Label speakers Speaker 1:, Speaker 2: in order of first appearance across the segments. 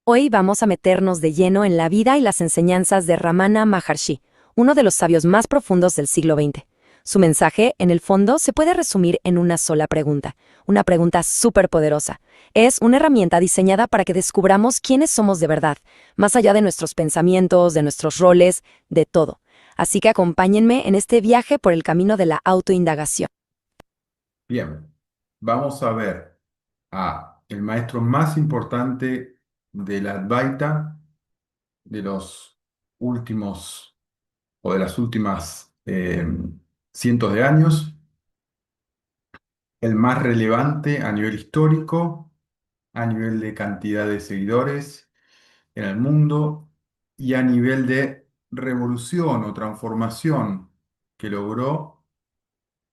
Speaker 1: Hoy vamos a meternos de lleno en la vida y las enseñanzas de Ramana Maharshi, uno de los sabios más profundos del siglo XX. Su mensaje, en el fondo, se puede resumir en una sola pregunta, una pregunta súper poderosa. Es una herramienta diseñada para que descubramos quiénes somos de verdad, más allá de nuestros pensamientos, de nuestros roles, de todo. Así que acompáñenme en este viaje por el camino de la autoindagación.
Speaker 2: Bien, vamos a ver a el maestro más importante de la Advaita de los últimos o de las últimas cientos de años, el más relevante a nivel histórico, a nivel de cantidad de seguidores en el mundo y a nivel de revolución o transformación que logró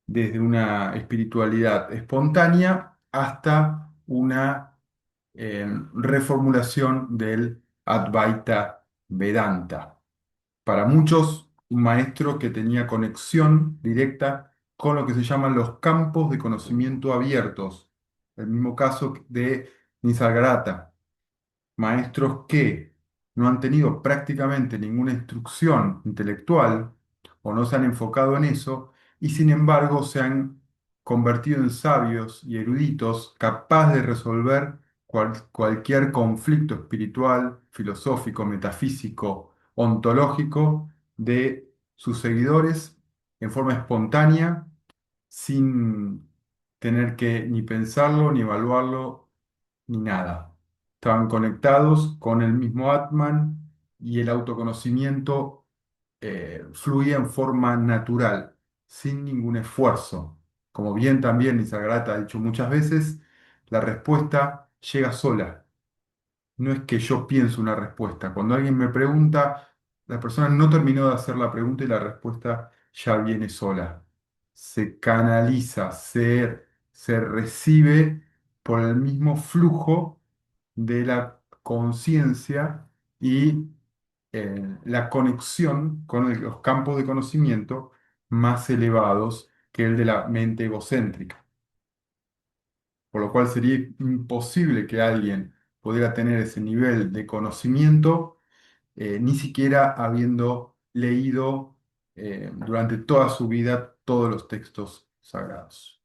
Speaker 2: desde una espiritualidad espontánea hasta una reformulación del Advaita Vedanta. Para muchos, un maestro que tenía conexión directa con lo que se llaman los campos de conocimiento abiertos. El mismo caso de Nisargadatta, maestros que no han tenido prácticamente ninguna instrucción intelectual o no se han enfocado en eso y sin embargo se han convertido en sabios y eruditos capaces de resolver cualquier conflicto espiritual, filosófico, metafísico, ontológico de sus seguidores en forma espontánea, sin tener que ni pensarlo, ni evaluarlo, ni nada. Estaban conectados con el mismo Atman y el autoconocimiento fluía en forma natural, sin ningún esfuerzo. Como bien también Nisagrata ha dicho muchas veces, la respuesta llega sola. No es que yo piense una respuesta. Cuando alguien me pregunta, la persona no terminó de hacer la pregunta y la respuesta ya viene sola. Se canaliza, se recibe por el mismo flujo de la conciencia y la conexión con los campos de conocimiento más elevados que el de la mente egocéntrica. Por lo cual sería imposible que alguien pudiera tener ese nivel de conocimiento ni siquiera habiendo leído durante toda su vida todos los textos sagrados.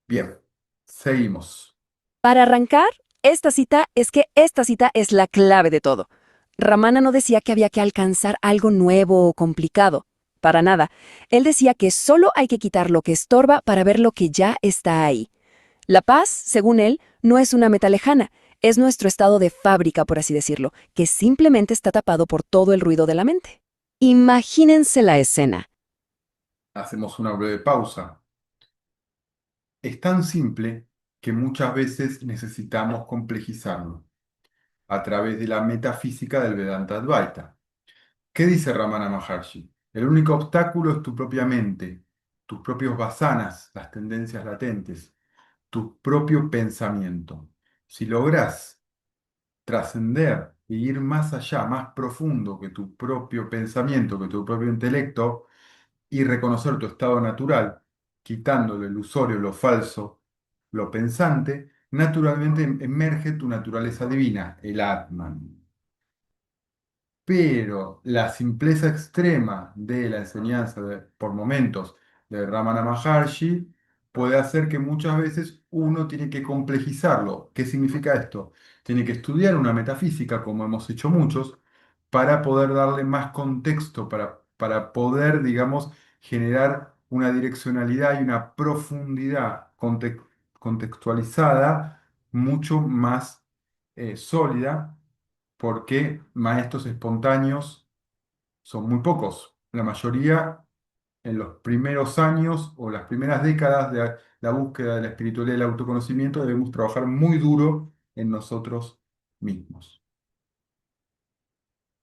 Speaker 2: Bien, seguimos.
Speaker 1: Para arrancar, esta cita es la clave de todo. Ramana no decía que había que alcanzar algo nuevo o complicado. Para nada. Él decía que solo hay que quitar lo que estorba para ver lo que ya está ahí. La paz, según él, no es una meta lejana, es nuestro estado de fábrica, por así decirlo, que simplemente está tapado por todo el ruido de la mente. Imagínense la escena.
Speaker 2: Hacemos una breve pausa. Es tan simple que muchas veces necesitamos complejizarlo a través de la metafísica del Vedanta Advaita. ¿Qué dice Ramana Maharshi? El único obstáculo es tu propia mente, tus propios vasanas, las tendencias latentes, tu propio pensamiento. Si logras trascender e ir más allá, más profundo que tu propio pensamiento, que tu propio intelecto, y reconocer tu estado natural, quitando lo ilusorio, lo falso, lo pensante, naturalmente emerge tu naturaleza divina, el Atman. Pero la simpleza extrema de la enseñanza por momentos de Ramana Maharshi puede hacer que muchas veces uno tiene que complejizarlo. ¿Qué significa esto? Tiene que estudiar una metafísica, como hemos hecho muchos, para poder darle más contexto, para poder, digamos, generar una direccionalidad y una profundidad contextualizada mucho más sólida porque maestros espontáneos son muy pocos. La mayoría en los primeros años o las primeras décadas de la búsqueda de la espiritualidad y el autoconocimiento debemos trabajar muy duro en nosotros mismos.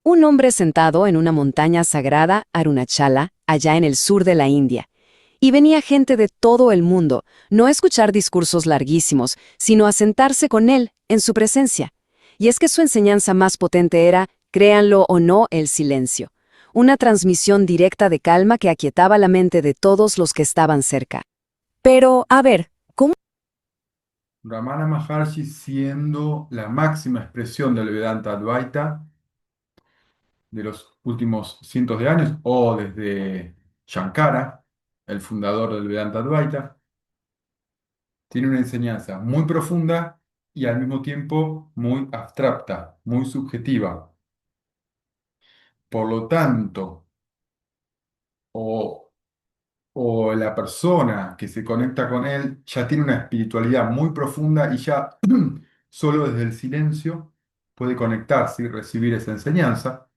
Speaker 1: Un hombre sentado en una montaña sagrada, Arunachala, allá en el sur de la India. Y venía gente de todo el mundo, no a escuchar discursos larguísimos, sino a sentarse con él, en su presencia. Y es que su enseñanza más potente era, créanlo o no, el silencio. Una transmisión directa de calma que aquietaba la mente de todos los que estaban cerca. Pero, a ver, ¿cómo?
Speaker 2: Ramana Maharshi siendo la máxima expresión del Vedanta Advaita de los últimos cientos de años, o desde Shankara, el fundador del Vedanta Advaita, tiene una enseñanza muy profunda y al mismo tiempo muy abstracta, muy subjetiva. Por lo tanto, o, o la persona que se conecta con él ya tiene una espiritualidad muy profunda y ya solo desde el silencio puede conectarse y recibir esa enseñanza,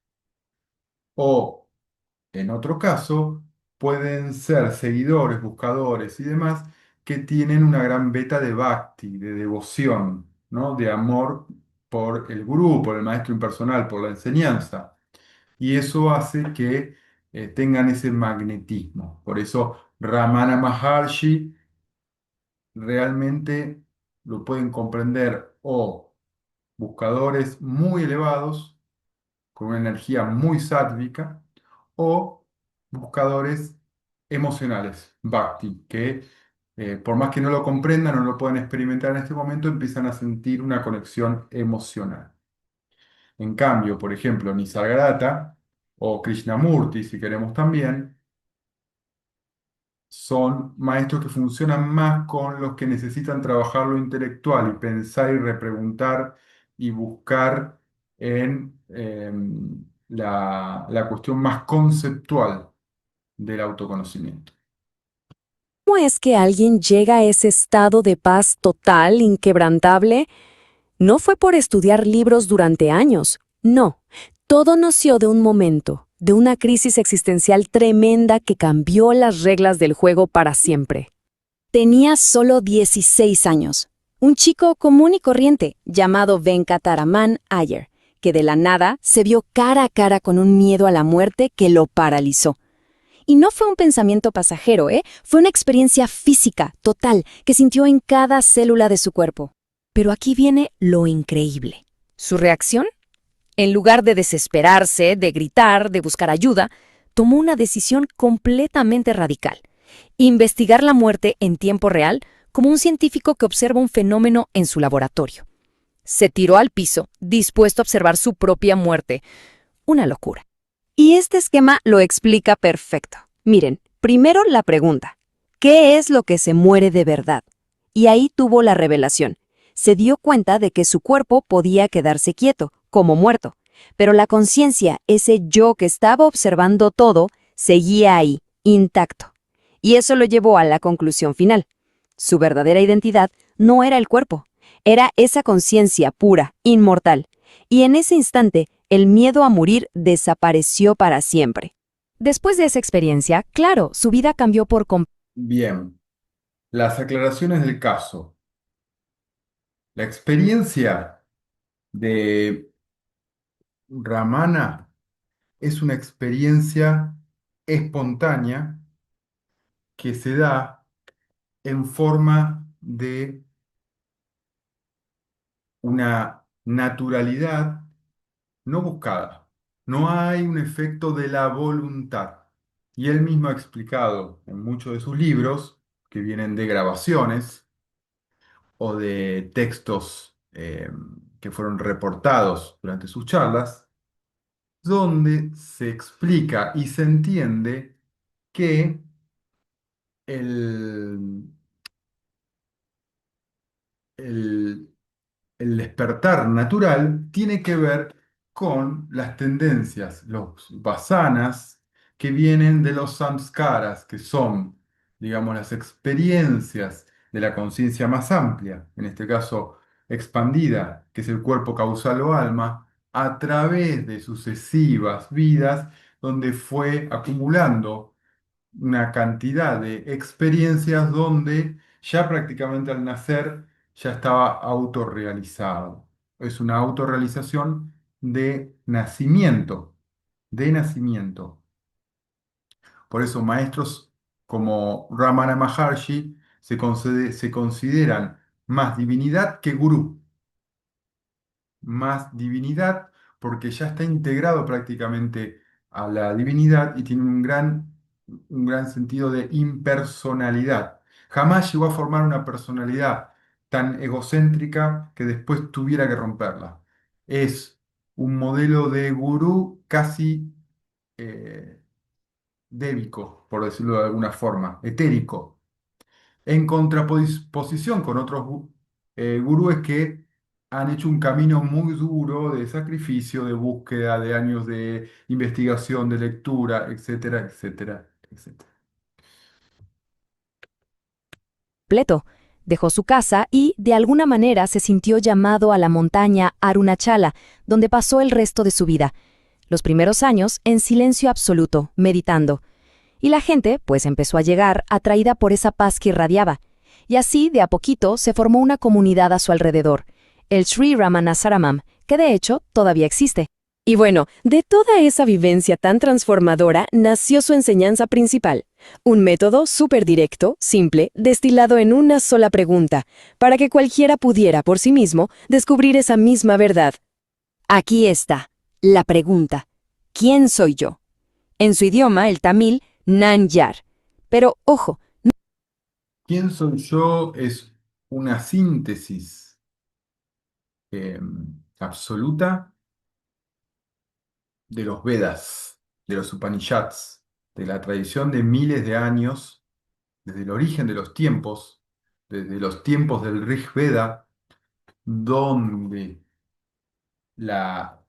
Speaker 2: o en otro caso, pueden ser seguidores, buscadores y demás que tienen una gran beta de bhakti, de devoción, ¿no? De amor por el gurú, por el maestro impersonal, por la enseñanza. Y eso hace que tengan ese magnetismo. Por eso Ramana Maharshi realmente lo pueden comprender o buscadores muy elevados con una energía muy sádvica, o buscadores emocionales, bhakti, que por más que no lo comprendan o no lo puedan experimentar en este momento, empiezan a sentir una conexión emocional. En cambio, por ejemplo, Nisargadatta o Krishnamurti, si queremos también, son maestros que funcionan más con los que necesitan trabajar lo intelectual y pensar y repreguntar y buscar en la cuestión más conceptual del autoconocimiento.
Speaker 1: ¿Cómo es que alguien llega a ese estado de paz total, inquebrantable? No fue por estudiar libros durante años, no. Todo nació de un momento, de una crisis existencial tremenda que cambió las reglas del juego para siempre. Tenía solo 16 años. Un chico común y corriente llamado Venkataraman Iyer, que de la nada se vio cara a cara con un miedo a la muerte que lo paralizó. Y no fue un pensamiento pasajero, ¿eh? Fue una experiencia física, total, que sintió en cada célula de su cuerpo. Pero aquí viene lo increíble. ¿Su reacción? En lugar de desesperarse, de gritar, de buscar ayuda, tomó una decisión completamente radical. Investigar la muerte en tiempo real como un científico que observa un fenómeno en su laboratorio. Se tiró al piso, dispuesto a observar su propia muerte. Una locura. Y este esquema lo explica perfecto. Miren, primero la pregunta, ¿qué es lo que se muere de verdad? Y ahí tuvo la revelación. Se dio cuenta de que su cuerpo podía quedarse quieto, como muerto, pero la conciencia, ese yo que estaba observando todo, seguía ahí, intacto. Y eso lo llevó a la conclusión final. Su verdadera identidad no era el cuerpo, era esa conciencia pura, inmortal. Y en ese instante, el miedo a morir desapareció para siempre. Después de esa experiencia, claro, su vida cambió por completo.
Speaker 2: Bien, las aclaraciones del caso. La experiencia de Ramana es una experiencia espontánea que se da en forma de una naturalidad no buscada. No hay un efecto de la voluntad. Y él mismo ha explicado en muchos de sus libros, que vienen de grabaciones o de textos que fueron reportados durante sus charlas, donde se explica y se entiende que el, el el despertar natural tiene que ver con las tendencias, los vasanas que vienen de los samskaras, que son, digamos, las experiencias de la conciencia más amplia, en este caso expandida, que es el cuerpo causal o alma, a través de sucesivas vidas donde fue acumulando una cantidad de experiencias donde ya prácticamente al nacer ya estaba autorrealizado. Es una autorrealización de nacimiento, de nacimiento. Por eso maestros como Ramana Maharshi se consideran más divinidad que gurú, más divinidad porque ya está integrado prácticamente a la divinidad y tiene un gran sentido de impersonalidad. Jamás llegó a formar una personalidad tan egocéntrica que después tuviera que romperla. Es un modelo de gurú casi eh, débico, por decirlo de alguna forma, etérico, en contraposición con otros gurúes que han hecho un camino muy duro de sacrificio, de búsqueda, de años de investigación, de lectura, etcétera, etcétera, etcétera.
Speaker 1: Completo. Dejó su casa y, de alguna manera, se sintió llamado a la montaña Arunachala, donde pasó el resto de su vida. Los primeros años en silencio absoluto, meditando. Y la gente, pues, empezó a llegar, atraída por esa paz que irradiaba. Y así, de a poquito, se formó una comunidad a su alrededor, el Sri Ramanasaramam, que de hecho todavía existe. Y bueno, de toda esa vivencia tan transformadora nació su enseñanza principal, un método súper directo, simple, destilado en una sola pregunta, para que cualquiera pudiera por sí mismo descubrir esa misma verdad. Aquí está, la pregunta. ¿Quién soy yo? En su idioma, el tamil, Nanyar. Pero, ojo,
Speaker 2: ¿Quién soy yo? Es una síntesis absoluta de los Vedas, de los Upanishads, de la tradición de miles de años, desde el origen de los tiempos, desde los tiempos del Rig Veda, donde la,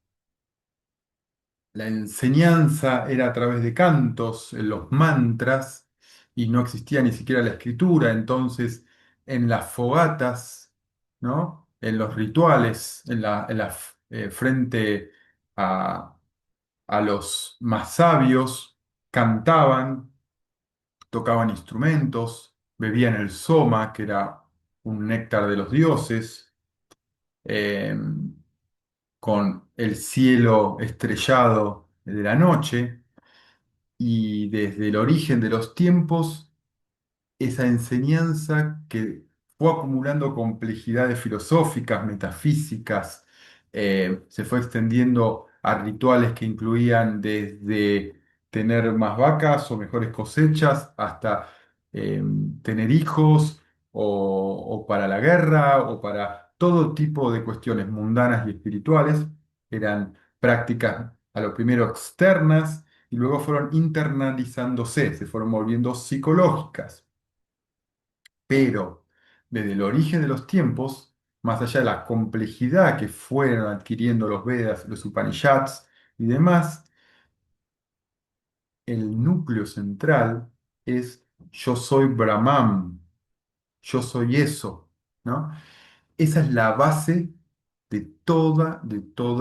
Speaker 2: la enseñanza era a través de cantos, en los mantras, y no existía ni siquiera la escritura, entonces en las fogatas, ¿no? En los rituales, frente a los más sabios, cantaban, tocaban instrumentos, bebían el soma, que era un néctar de los dioses, eh, con el cielo estrellado de la noche, y desde el origen de los tiempos esa enseñanza que fue acumulando complejidades filosóficas, metafísicas, se fue extendiendo a rituales que incluían desde tener más vacas o mejores cosechas hasta eh, tener hijos o para la guerra o para todo tipo de cuestiones mundanas y espirituales. Eran prácticas a lo primero externas y luego fueron internalizándose, se fueron volviendo psicológicas. Pero desde el origen de los tiempos, más allá de la complejidad que fueron adquiriendo los Vedas, los Upanishads y demás, el núcleo central es yo soy Brahman, yo soy eso, ¿no? Esa es la base de toda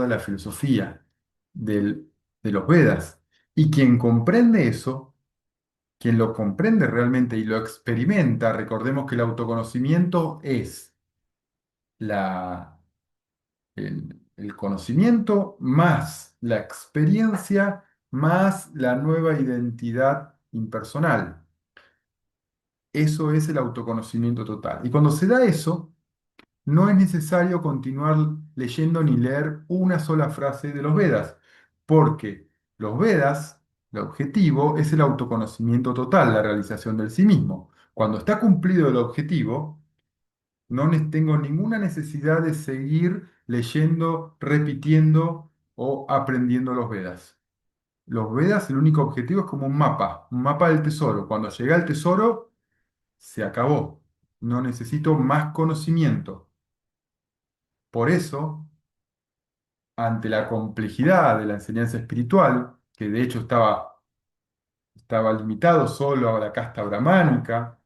Speaker 2: la filosofía de los Vedas. Y quien comprende eso, quien lo comprende realmente y lo experimenta, recordemos que el autoconocimiento es el conocimiento más la experiencia más la nueva identidad impersonal. Eso es el autoconocimiento total. Y cuando se da eso, no es necesario continuar leyendo ni leer una sola frase de los Vedas, porque los Vedas, el objetivo es el autoconocimiento total, la realización del sí mismo. Cuando está cumplido el objetivo, no tengo ninguna necesidad de seguir leyendo, repitiendo o aprendiendo los Vedas. Los Vedas, el único objetivo es como un mapa del tesoro. Cuando llega al tesoro, se acabó. No necesito más conocimiento. Por eso, ante la complejidad de la enseñanza espiritual, que de hecho estaba limitado solo a la casta brahmánica,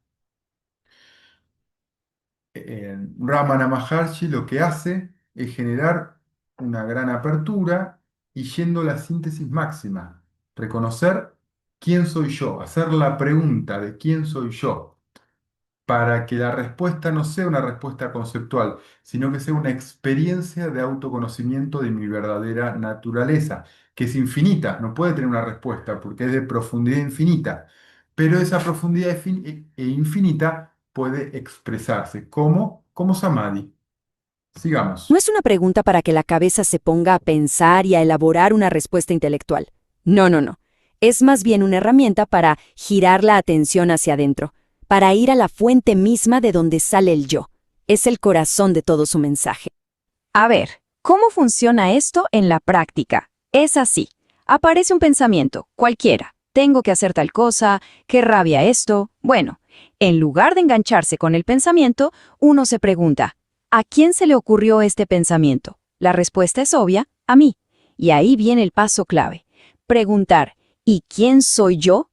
Speaker 2: Ramana Maharshi lo que hace es generar una gran apertura y yendo a la síntesis máxima, reconocer quién soy yo, hacer la pregunta de quién soy yo, para que la respuesta no sea una respuesta conceptual, sino que sea una experiencia de autoconocimiento de mi verdadera naturaleza, que es infinita, no puede tener una respuesta porque es de profundidad infinita, pero esa profundidad infinita puede expresarse como samadhi.
Speaker 1: no
Speaker 2: Sigamos.
Speaker 1: es una pregunta para que la cabeza se ponga a pensar y a elaborar una respuesta intelectual. No, no, no. Es más bien una herramienta para girar la atención hacia adentro, para ir a la fuente misma de donde sale el yo. Es el corazón de todo su mensaje.
Speaker 3: A ver, ¿cómo funciona esto en la práctica? Es así. Aparece un pensamiento, cualquiera. Tengo que hacer tal cosa, qué rabia esto. Bueno, en lugar de engancharse con el pensamiento, uno se pregunta, ¿a quién se le ocurrió este pensamiento? La respuesta es obvia, a mí. Y ahí viene el paso clave. Preguntar, ¿y quién soy yo?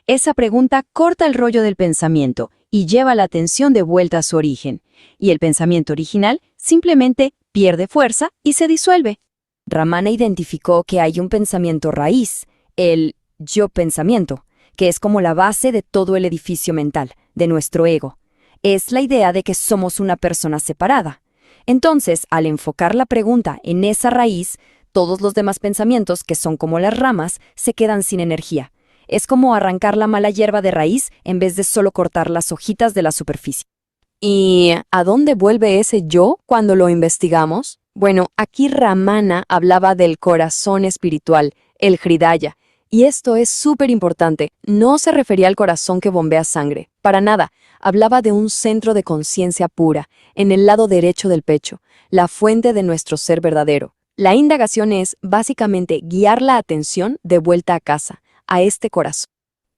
Speaker 3: Esa pregunta corta el rollo del pensamiento y lleva la atención de vuelta a su origen. Y el pensamiento original simplemente pierde fuerza y se disuelve.
Speaker 1: Ramana identificó que hay un pensamiento raíz, el yo pensamiento, que es como la base de todo el edificio mental, de nuestro ego. Es la idea de que somos una persona separada. Entonces, al enfocar la pregunta en esa raíz, todos los demás pensamientos, que son como las ramas, se quedan sin energía. Es como arrancar la mala hierba de raíz en vez de solo cortar las hojitas de la superficie. ¿Y a dónde vuelve ese yo cuando lo investigamos? Bueno, aquí Ramana hablaba del corazón espiritual, el Hridaya, y esto es súper importante. No se refería al corazón que bombea sangre, para nada. Hablaba de un centro de conciencia pura, en el lado derecho del pecho, la fuente de nuestro ser verdadero. La indagación es, básicamente, guiar la atención de vuelta a casa, a este corazón.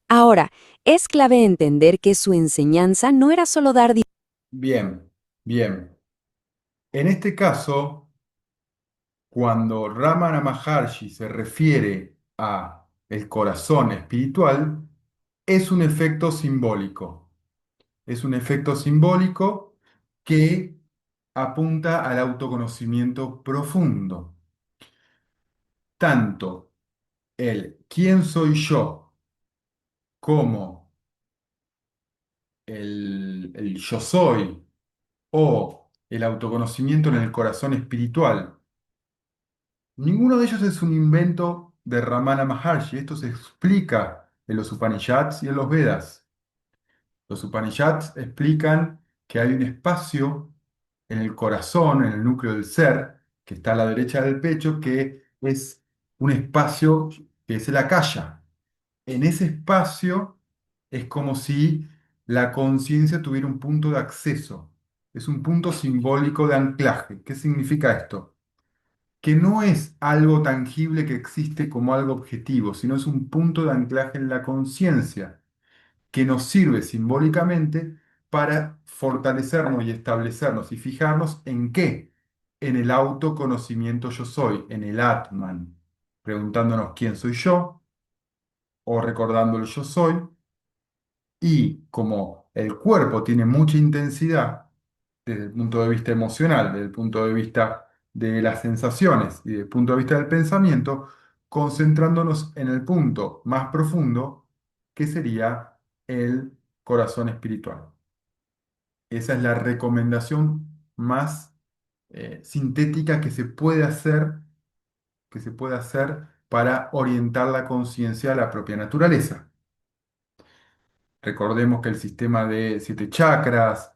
Speaker 1: Ahora, es clave entender que su enseñanza no era solo dar
Speaker 2: Bien, bien. En este caso, cuando Ramana Maharshi se refiere a el corazón espiritual, es un efecto simbólico. Es un efecto simbólico que apunta al autoconocimiento profundo. Tanto el quién soy yo como el yo soy o el autoconocimiento en el corazón espiritual. Ninguno de ellos es un invento de Ramana Maharshi. Esto se explica en los Upanishads y en los Vedas. Los Upanishads explican que hay un espacio en el corazón, en el núcleo del ser, que está a la derecha del pecho, que es un espacio que es el akasha. En ese espacio es como si la conciencia tuviera un punto de acceso. Es un punto simbólico de anclaje. ¿Qué significa esto? Que no es algo tangible que existe como algo objetivo, sino es un punto de anclaje en la conciencia que nos sirve simbólicamente para fortalecernos y establecernos y fijarnos en qué, en el autoconocimiento yo soy, en el Atman, preguntándonos quién soy yo o recordando el yo soy. Y como el cuerpo tiene mucha intensidad desde el punto de vista emocional, desde el punto de vista de las sensaciones y desde el punto de vista del pensamiento, concentrándonos en el punto más profundo, que sería el corazón espiritual. Esa es la recomendación más sintética que se puede hacer para orientar la conciencia a la propia naturaleza. Recordemos que el sistema de 7 chakras,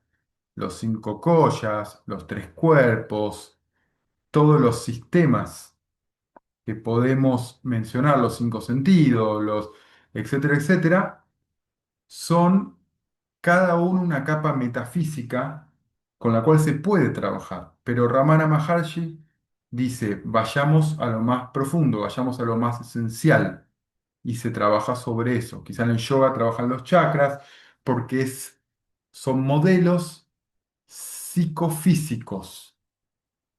Speaker 2: los 5 koshas, los 3 cuerpos, todos los sistemas que podemos mencionar, los 5 sentidos, etcétera, etcétera, son cada uno una capa metafísica con la cual se puede trabajar. Pero Ramana Maharshi dice, vayamos a lo más profundo, vayamos a lo más esencial y se trabaja sobre eso. Quizá en el yoga trabajan los chakras porque son modelos psicofísicos.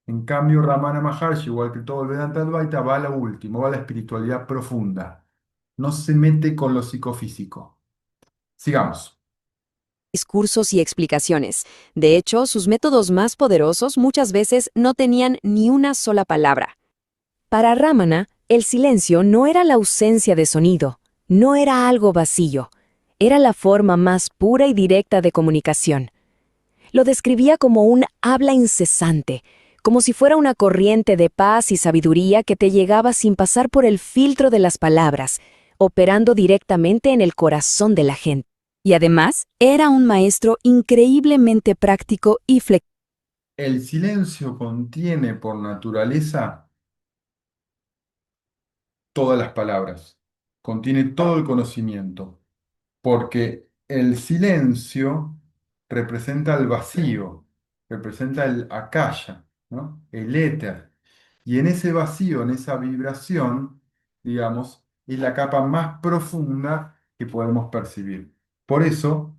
Speaker 2: En cambio, Ramana Maharshi, igual que todo el Vedanta Advaita, va a lo último, va a la espiritualidad profunda. No se mete con lo psicofísico. Sigamos.
Speaker 1: discursos y explicaciones. De hecho, sus métodos más poderosos muchas veces no tenían ni una sola palabra. Para Ramana, el silencio no era la ausencia de sonido, no era algo vacío, era la forma más pura y directa de comunicación. Lo describía como un habla incesante, como si fuera una corriente de paz y sabiduría que te llegaba sin pasar por el filtro de las palabras, operando directamente en el corazón de la gente. Y además, era un maestro increíblemente práctico y flexible.
Speaker 2: El silencio contiene por naturaleza todas las palabras, contiene todo el conocimiento, porque el silencio representa el vacío. representa el akasha, ¿no? El éter. Y en ese vacío, en esa vibración, digamos, es la capa más profunda que podemos percibir. Por eso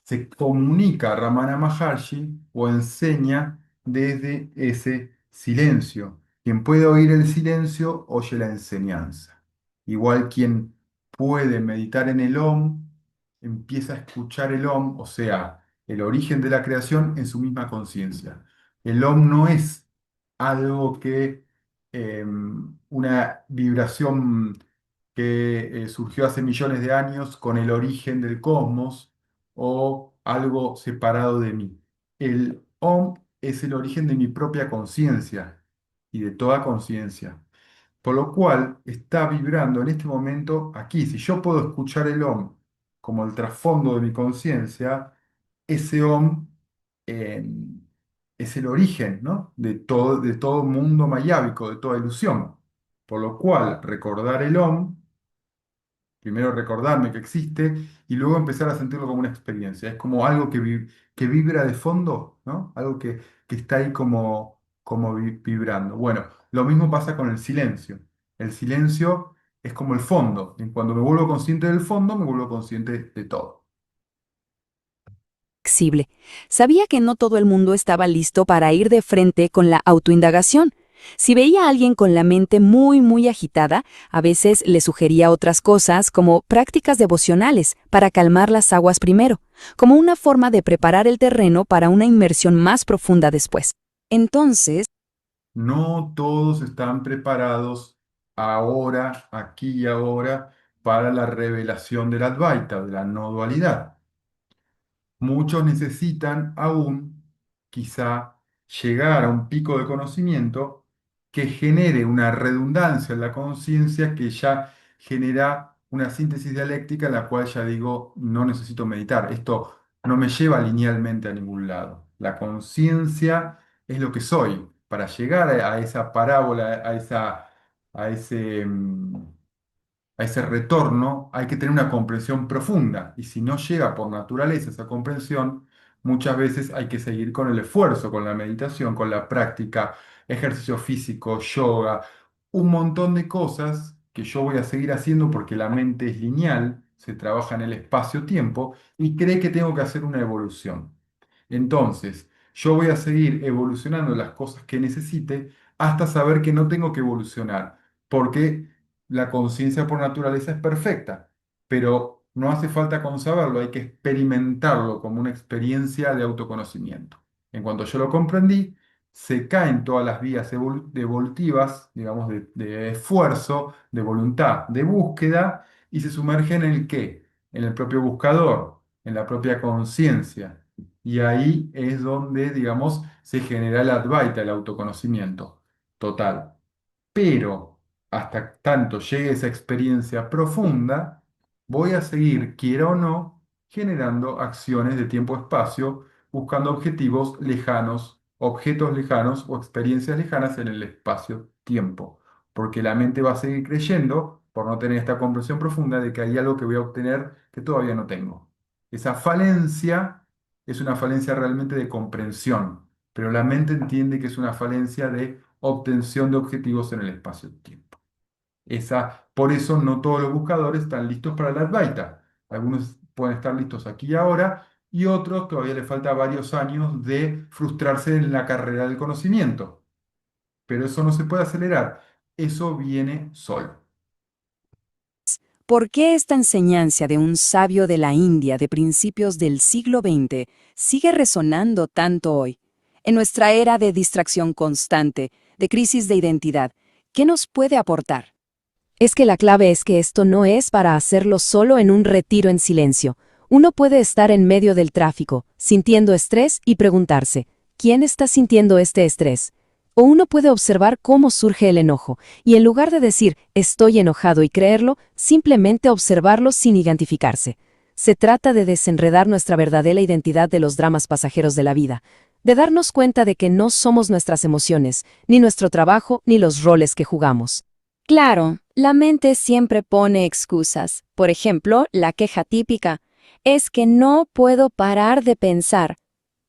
Speaker 2: se comunica Ramana Maharshi o enseña desde ese silencio. Quien puede oír el silencio, oye la enseñanza. Igual quien puede meditar en el Om, empieza a escuchar el Om, o sea, el origen de la creación en su misma conciencia. El Om no es algo que, una vibración que surgió hace millones de años con el origen del cosmos o algo separado de mí. El Om es el origen de mi propia conciencia y de toda conciencia. Por lo cual está vibrando en este momento aquí. Si yo puedo escuchar el Om como el trasfondo de mi conciencia, ese Om eh, es el origen, ¿no? De todo mundo mayábico, de toda ilusión. Por lo cual, recordar el Om, primero recordarme que existe y luego empezar a sentirlo como una experiencia. Es como algo que vibra de fondo, ¿no? Algo que está ahí como vibrando. Bueno, lo mismo pasa con el silencio. El silencio es como el fondo. Y cuando me vuelvo consciente del fondo, me vuelvo consciente de todo.
Speaker 1: Flexible. Sabía que no todo el mundo estaba listo para ir de frente con la autoindagación. Si veía a alguien con la mente muy agitada, a veces le sugería otras cosas como prácticas devocionales para calmar las aguas primero, como una forma de preparar el terreno para una inmersión más profunda después. Entonces,
Speaker 2: No todos están preparados ahora, aquí y ahora, para la revelación del Advaita, de la no dualidad. Muchos necesitan aún, quizá, llegar a un pico de conocimiento que genere una redundancia en la conciencia que ya genera una síntesis dialéctica en la cual ya digo, no necesito meditar. Esto no me lleva linealmente a ningún lado. La conciencia es lo que soy. Para llegar a esa parábola, a ese, a ese retorno hay que tener una comprensión profunda y si no llega por naturaleza esa comprensión, muchas veces hay que seguir con el esfuerzo, con la meditación, con la práctica, ejercicio físico, yoga, un montón de cosas que yo voy a seguir haciendo porque la mente es lineal, se trabaja en el espacio-tiempo y cree que tengo que hacer una evolución. Entonces, yo voy a seguir evolucionando las cosas que necesite hasta saber que no tengo que evolucionar, porque la conciencia por naturaleza es perfecta, pero no hace falta con saberlo, hay que experimentarlo como una experiencia de autoconocimiento. En cuanto yo lo comprendí, se caen todas las vías evolutivas, digamos, de esfuerzo, de voluntad, de búsqueda, y se sumergen en el qué, en el propio buscador, en la propia conciencia. Y ahí es donde, digamos, se genera el Advaita, el autoconocimiento total. Pero hasta tanto llegue esa experiencia profunda, voy a seguir, quiera o no, generando acciones de tiempo-espacio, buscando objetos lejanos o experiencias lejanas en el espacio-tiempo. Porque la mente va a seguir creyendo, por no tener esta comprensión profunda, de que hay algo que voy a obtener que todavía no tengo. Esa falencia es una falencia realmente de comprensión, pero la mente entiende que es una falencia de obtención de objetivos en el espacio-tiempo. Por eso no todos los buscadores están listos para la Advaita. Algunos pueden estar listos aquí y ahora y otros todavía les falta varios años de frustrarse en la carrera del conocimiento. Pero eso no se puede acelerar. Eso viene solo.
Speaker 1: ¿por qué esta enseñanza de un sabio de la India de principios del siglo XX sigue resonando tanto hoy? En nuestra era de distracción constante, de crisis de identidad, ¿qué nos puede aportar? Es que la clave es que esto no es para hacerlo solo en un retiro en silencio. Uno puede estar en medio del tráfico, sintiendo estrés y preguntarse, ¿quién está sintiendo este estrés? O uno puede observar cómo surge el enojo, y en lugar de decir, estoy enojado y creerlo, simplemente observarlo sin identificarse. Se trata de desenredar nuestra verdadera identidad de los dramas pasajeros de la vida, de darnos cuenta de que no somos nuestras emociones, ni nuestro trabajo, ni los roles que jugamos. Claro, la mente siempre pone excusas. Por ejemplo, la queja típica es que no puedo parar de pensar.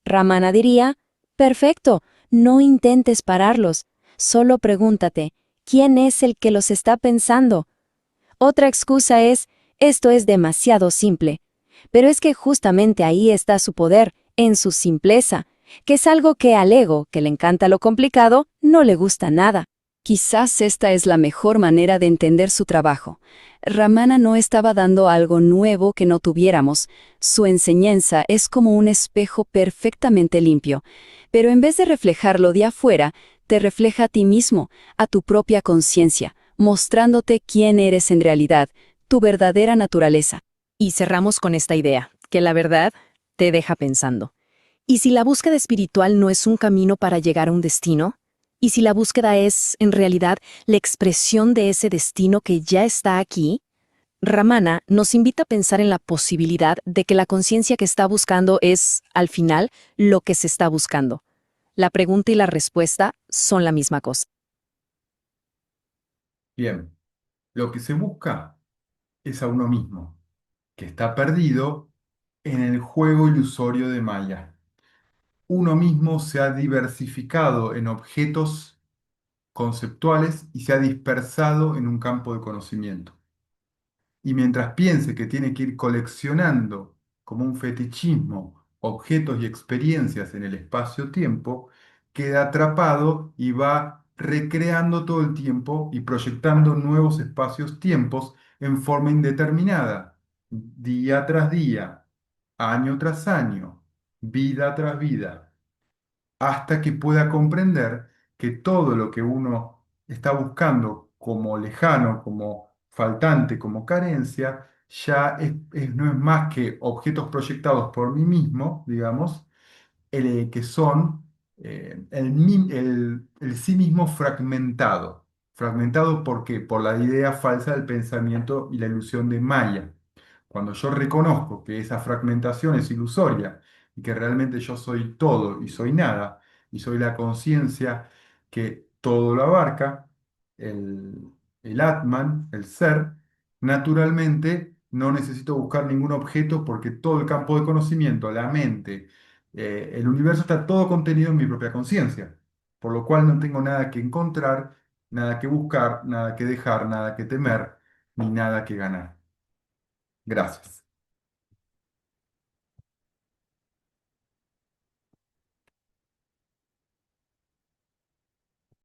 Speaker 3: Ramana diría, perfecto, no intentes pararlos, solo pregúntate, ¿quién es el que los está pensando? Otra excusa es, esto es demasiado simple. Pero es que justamente ahí está su poder, en su simpleza, que es algo que al ego, que le encanta lo complicado, no le gusta nada.
Speaker 1: Quizás esta es la mejor manera de entender su trabajo. Ramana no estaba dando algo nuevo que no tuviéramos. Su enseñanza es como un espejo perfectamente limpio, pero en vez de reflejarlo de afuera, te refleja a ti mismo, a tu propia conciencia, mostrándote quién eres en realidad, tu verdadera naturaleza.
Speaker 3: Y cerramos con esta idea, que la verdad te deja pensando. ¿Y si la búsqueda espiritual no es un camino para llegar a un destino? ¿Y si la búsqueda es, en realidad, la expresión de ese destino que ya está aquí? Ramana nos invita a pensar en la posibilidad de que la conciencia que está buscando es, al final, lo que se está buscando. La pregunta y la respuesta son la misma cosa.
Speaker 2: Bien, lo que se busca es a uno mismo, que está perdido en el juego ilusorio de Maya. Uno mismo se ha diversificado en objetos conceptuales y se ha dispersado en un campo de conocimiento. Y mientras piense que tiene que ir coleccionando como un fetichismo objetos y experiencias en el espacio-tiempo, queda atrapado y va recreando todo el tiempo y proyectando nuevos espacios-tiempos en forma indeterminada, día tras día, año tras año, vida tras vida, hasta que pueda comprender que todo lo que uno está buscando como lejano, como faltante, como carencia, ya no es más que objetos proyectados por mí mismo, digamos, que son el sí mismo fragmentado. ¿Fragmentado por qué? Por la idea falsa del pensamiento y la ilusión de Maya. Cuando yo reconozco que esa fragmentación es ilusoria y que realmente yo soy todo y soy nada, y soy la conciencia que todo lo abarca, el, el Atman, el ser, naturalmente no necesito buscar ningún objeto porque todo el campo de conocimiento, la mente, el universo está todo contenido en mi propia conciencia, por lo cual no tengo nada que encontrar, nada que buscar, nada que dejar, nada que temer, ni nada que ganar. Gracias.